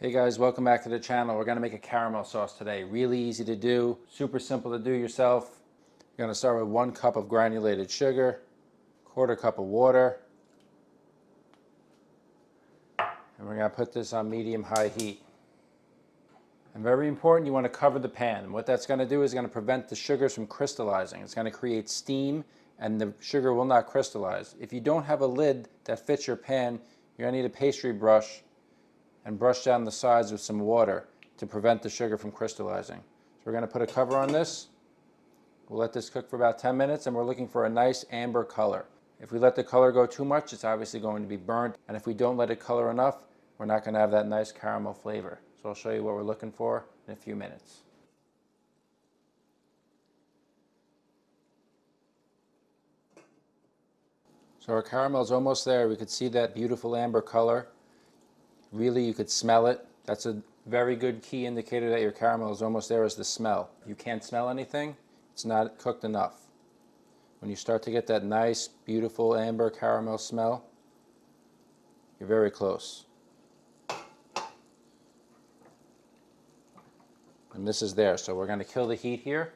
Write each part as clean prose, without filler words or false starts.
Hey guys, welcome back to the channel. We're going to make a caramel sauce today. Really easy to do, super simple to do yourself. You're going to start with 1 cup of granulated sugar, 1/4 cup of water, and we're going to put this on medium-high heat. And very important, you want to cover the pan. What that's going to do is going to prevent the sugars from crystallizing. It's going to create steam and the sugar will not crystallize. If you don't have a lid that fits your pan, you're going to need a pastry brush and brush down the sides with some water to prevent the sugar from crystallizing. So we're going to put a cover on this. We'll let this cook for about 10 minutes and we're looking for a nice amber color. If we let the color go too much, it's obviously going to be burnt, and if we don't let it color enough, we're not going to have that nice caramel flavor. So I'll show you what we're looking for in a few minutes. So our caramel is almost there. We could see that beautiful amber color. Really, you could smell it. That's a very good key indicator that your caramel is almost there, is the smell. If you can't smell anything, it's not cooked enough. When you start to get that nice, beautiful amber caramel smell, you're very close. And this is there, so we're going to kill the heat here.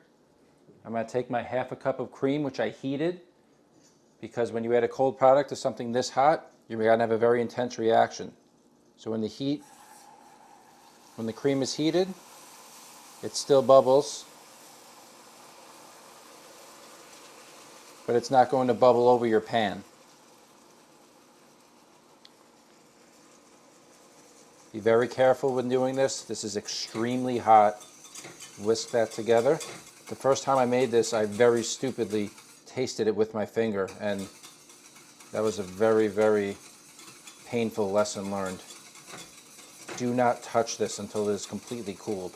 I'm going to take my 1/2 cup of cream, which I heated, because when you add a cold product to something this hot, you're going to have a very intense reaction. So when the cream is heated, it still bubbles, but it's not going to bubble over your pan. Be very careful when doing this. This is extremely hot. Whisk that together. The first time I made this, I very stupidly tasted it with my finger, and that was a very, very painful lesson learned. Do not touch this until it is completely cooled.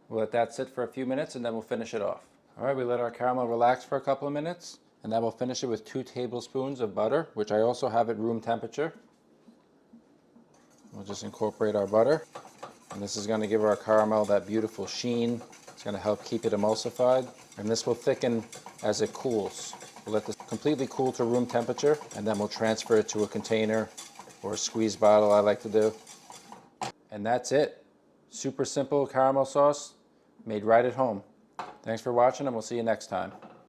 We'll let that sit for a few minutes and then we'll finish it off. Alright, we let our caramel relax for a couple of minutes, and then we'll finish it with 2 tablespoons of butter, which I also have at room temperature. We'll just incorporate our butter, and this is going to give our caramel that beautiful sheen. It's going to help keep it emulsified, and this will thicken as it cools. We'll let this completely cool to room temperature, and then we'll transfer it to a container or a squeeze bottle, I like to do. And that's it. Super simple caramel sauce made right at home. Thanks for watching, and we'll see you next time.